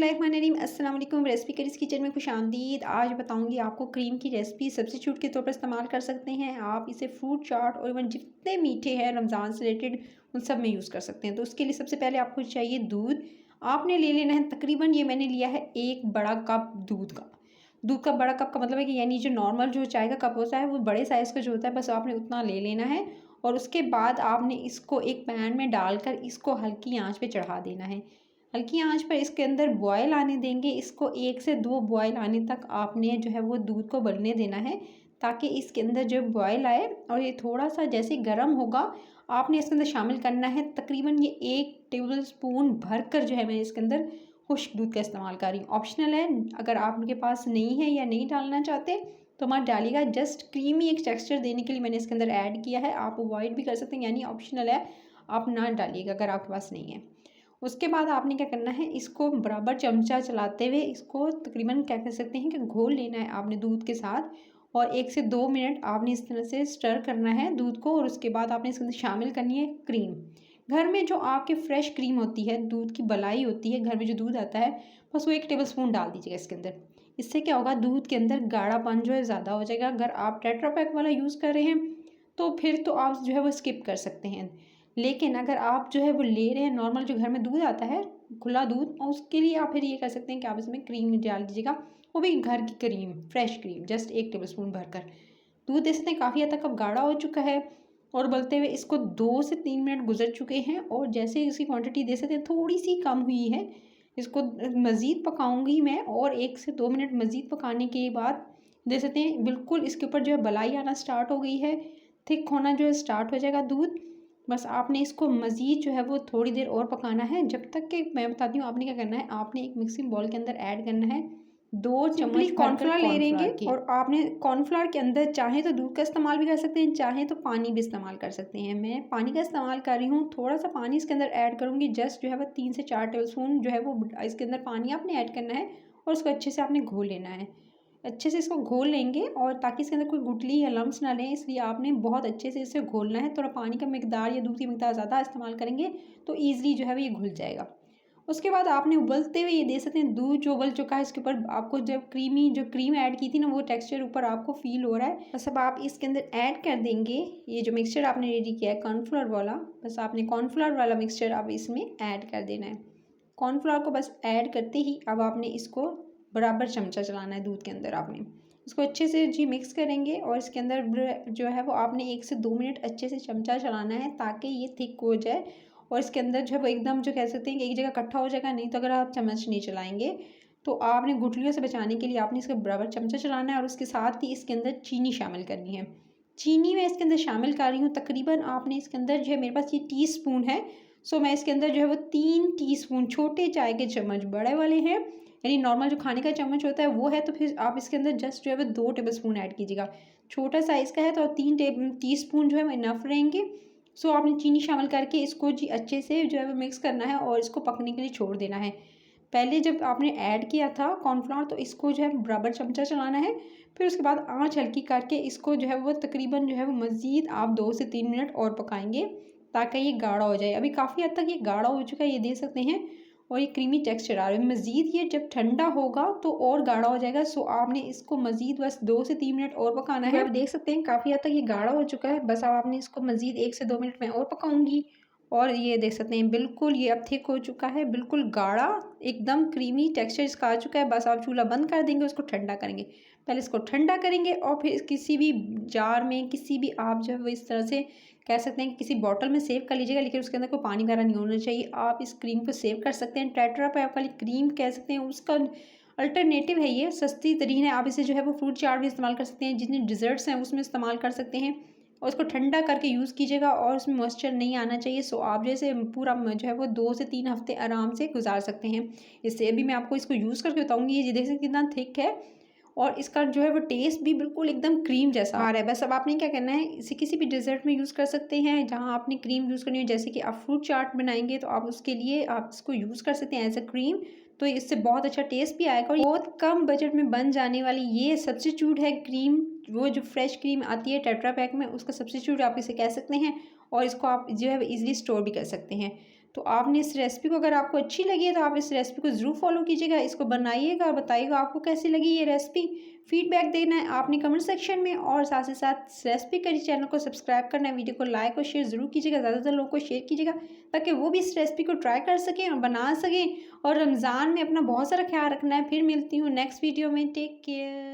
बिस्मिल्लाहिर्रहमानिर्रहीम। अस्सलाम वालेकुम। रेसिपी करीज़ किचन में खुशामदीद। आज बताऊंगी आपको क्रीम की रेसिपी सब्स्टिट्यूट के तौर पर इस्तेमाल कर सकते हैं आप इसे। फ्रूट चाट और इवन जितने मीठे हैं रमज़ान से रिलेटेड उन सब में यूज़ कर सकते हैं। तो उसके लिए सबसे पहले आपको चाहिए दूध। आपने ले लेना है तकरीबन, ये मैंने लिया है 1 बड़ा कप दूध का। दूध का बड़ा कप का मतलब है कि यानी जो नॉर्मल जो चाय का कप होता है वो बड़े साइज़ का जो होता है, बस आपने उतना ले लेना है। और उसके बाद आपने इसको एक पैन में डालकर इसको हल्की आंच पे चढ़ा देना है। हल्की आंच पर इसके अंदर बॉयल आने देंगे। इसको 1 से 2 बॉयल आने तक आपने जो है वो दूध को उबलने देना है, ताकि इसके अंदर जो बॉयल आए। और ये थोड़ा सा जैसे गर्म होगा आपने इसके अंदर शामिल करना है तकरीबन ये 1 टेबल स्पून भर कर जो है मैं इसके अंदर खुश्क दूध का इस्तेमाल कर रही हूँ। ऑप्शनल है, अगर आपके पास नहीं है या नहीं डालना चाहते तो मत डालिएगा। जस्ट क्रीमी एक टेक्सचर देने के लिए मैंने इसके अंदर ऐड किया है। आप अवॉइड भी कर सकते हैं, यानी ऑप्शनल है, आप ना डालिएगा अगर आपके पास नहीं है। उसके बाद आपने क्या करना है, इसको बराबर चमचा चलाते हुए इसको तकरीबन क्या कह सकते हैं कि घोल लेना है आपने दूध के साथ। और 1 से 2 मिनट आपने इस तरह से स्टर करना है दूध को। और उसके बाद आपने इसके अंदर शामिल करनी है क्रीम। घर में जो आपके फ्रेश क्रीम होती है, दूध की बलाई होती है, घर में जो दूध आता है, बस वो 1 टेबल स्पून डाल दीजिएगा इसके अंदर। इससे क्या होगा, दूध के अंदर गाढ़ापन जो है ज़्यादा हो जाएगा। अगर आप टेट्रा पैक वाला यूज़ कर रहे हैं तो फिर तो आप जो है वो स्किप कर सकते हैं। लेकिन अगर आप जो है वो ले रहे हैं नॉर्मल जो घर में दूध आता है, खुला दूध, और उसके लिए आप फिर ये कर सकते हैं कि आप इसमें क्रीम डाल दीजिएगा। वो भी घर की cream, fresh cream, just 1 table spoon भरकर। दूध दे सकते हैं काफ़ी हद तक अब गाढ़ा हो चुका है और उबलते हुए इसको 2 से 3 मिनट गुजर चुके हैं। और जैसे इसकी क्वांटिटी दे सकते हैं थोड़ी सी कम हुई है। इसको मज़ीद पकाऊंगी मैं, और 1 से 2 मिनट मज़ीद पकाने के बाद दे सकते हैं बिल्कुल इसके ऊपर जो है बलाई आना स्टार्ट हो गई है, थिक होना जो है स्टार्ट हो जाएगा दूध। बस आपने इसको मज़ीद जो है वो थोड़ी देर और पकाना है, जब तक कि मैं बताती हूँ आपने क्या करना है। आपने एक मिक्सिंग बाउल के अंदर ऐड करना है 2 चम्मच कॉर्नफ्लोर ले लेंगे। और आपने कॉर्नफ्लोर के अंदर चाहे तो दूध का इस्तेमाल भी कर सकते हैं, चाहे तो पानी भी इस्तेमाल कर सकते हैं। मैं पानी का इस्तेमाल कर रही हूँ, थोड़ा सा पानी इसके अंदर ऐड करूँगी। जस्ट जो है वो 3 से 4 टेबल स्पून जो है वो इसके अंदर पानी आपने ऐड करना है। और उसको अच्छे से आपने घोल लेना है। अच्छे से इसको घोल लेंगे, और ताकि इसके अंदर कोई गुठली या लम्स ना लें, इसलिए आपने बहुत अच्छे से इसे घोलना है। थोड़ा पानी का मिकदार या दूध की मिकदार ज़्यादा इस्तेमाल करेंगे तो ईज़िली जो है वो ये घुल जाएगा। उसके बाद आपने उबलते हुए ये दे सकते हैं दूध जो उबल चुका है, इसके ऊपर आपको जब जो क्रीम ऐड की थी ना, वो टेक्सचर ऊपर आपको फील हो रहा है। बस अब आप इसके अंदर ऐड कर देंगे ये जो मिक्सचर आपने रेडी किया है कॉर्नफ्लोर वाला। बस आपने कॉर्नफ्लोर वाला मिक्सचर अब इसमें ऐड कर देना है। कॉर्नफ्लोर को बस ऐड करते ही अब आपने इसको बराबर चमचा चलाना है दूध के अंदर। आपने इसको अच्छे से जी मिक्स करेंगे, और इसके अंदर जो है वो आपने 1 से 2 मिनट अच्छे से चमचा चलाना है, ताकि ये थिक हो जाए। और इसके अंदर जो है वो एकदम जो कह सकते हैं कि एक जगह इकट्ठा हो जाएगा। नहीं तो अगर आप चम्मच नहीं चलाएंगे तो आपने गुठलियों से बचाने के लिए आपने इसका बराबर चमचा चलाना है। और उसके साथ ही इसके अंदर चीनी शामिल करनी है। चीनी मैं इसके अंदर शामिल कर रही हूँ तकरीबन, आपने इसके अंदर जो है, मेरे पास ये टीस्पून है, सो मैं इसके अंदर जो है वो 3 टीस्पून, छोटे चाय के चम्मच बड़े वाले हैं, यानी नॉर्मल जो खाने का चम्मच होता है वो है, तो फिर आप इसके अंदर जस्ट जो है वो 2 टेबल स्पून ऐड कीजिएगा। छोटा साइज़ का है तो 3 टीस्पून जो है वो इनफ रहेंगे। सो आपने चीनी शामिल करके इसको जी अच्छे से जो है वो मिक्स करना है, और इसको पकने के लिए छोड़ देना है। पहले जब आपने ऐड किया था कॉर्नफ्लोर तो इसको जो है बराबर चमचा चलाना है। फिर उसके बाद आंच हल्की करके इसको जो है वो तकरीबन जो है वो मज़ीद आप 2 से 3 मिनट और पकाएंगे, ताकि ये गाढ़ा हो जाए। अभी काफ़ी हद तक ये गाढ़ा हो चुका है, ये देख सकते हैं, और ये क्रीमी टेक्सचर आ रहा है। मज़ीद ये जब ठंडा होगा तो और गाढ़ा हो जाएगा। सो आपने इसको मज़ीद बस 2 से 3 मिनट और पकाना है। आप देख सकते हैं काफ़ी हद तक ये गाढ़ा हो चुका है। बस अब आपने इसको मज़ीद 1 से 2 मिनट में और पकाऊंगी। और ये देख सकते हैं बिल्कुल ये अब थिक हो चुका है, बिल्कुल गाढ़ा, एकदम क्रीमी टेक्सचर इसका आ चुका है। बस आप चूल्हा बंद कर देंगे, उसको ठंडा करेंगे। पहले इसको ठंडा करेंगे और फिर किसी भी जार में, किसी भी आप जो है वो इस तरह से कह सकते हैं कि किसी बॉटल में सेव कर लीजिएगा, लेकिन उसके अंदर कोई पानी वगैरह नहीं होना चाहिए। आप इस क्रीम को सेव कर सकते हैं। टेट्रा पैक वाली क्रीम कह सकते हैं, उसका अल्टरनेटिव है ये, सस्ती तरीन है। आप इसे जो है वो फ्रूट चाट भी इस्तेमाल कर सकते हैं, जितने डिज़र्ट्स हैं उसमें इस्तेमाल कर सकते हैं। और उसको ठंडा करके यूज़ कीजिएगा, और उसमें मॉइस्चर नहीं आना चाहिए। सो आप जैसे पूरा जो है वो 2 से 3 हफ्ते आराम से गुजार सकते हैं इससे। अभी मैं आपको इसको यूज़ करके बताऊँगी। ये देख सकते कितना थिक है, और इसका जो है वो टेस्ट भी बिल्कुल एकदम क्रीम जैसा आ रहा है। बस अब आपने क्या करना है, इसे किसी भी डेजर्ट में यूज़ कर सकते हैं जहाँ आपने क्रीम यूज़ करनी हो। जैसे कि आप फ्रूट चाट बनाएंगे तो आप उसके लिए आप इसको यूज़ कर सकते हैं एज अ क्रीम। तो इससे बहुत अच्छा टेस्ट भी आएगा, और बहुत कम बजट में बन जाने वाली ये सब्स्टिट्यूट है क्रीम। वो जो फ्रेश क्रीम आती है टेट्रा पैक में, उसका सब्स्टिट्यूट आप इसे कह सकते हैं। और इसको आप जो है ईज़िली स्टोर भी कर सकते हैं। तो आपने इस रेसिपी को, अगर आपको अच्छी लगी है तो आप इस रेसिपी को ज़रूर फॉलो कीजिएगा, इसको बनाइएगा और बताइएगा आपको कैसी लगी ये रेसिपी। फीडबैक देना है आपने कमेंट सेक्शन में, और साथ ही साथ रेसिपी करी चैनल को सब्सक्राइब करना है, वीडियो को लाइक और शेयर ज़रूर कीजिएगा, ज़्यादातर लोगों को शेयर कीजिएगा ताकि वो भी इस रेसिपी को ट्राई कर सकें और बना सकें। और रमज़ान में अपना बहुत सारा ख्याल रखना है। फिर मिलती हूँ नेक्स्ट वीडियो में। Take care.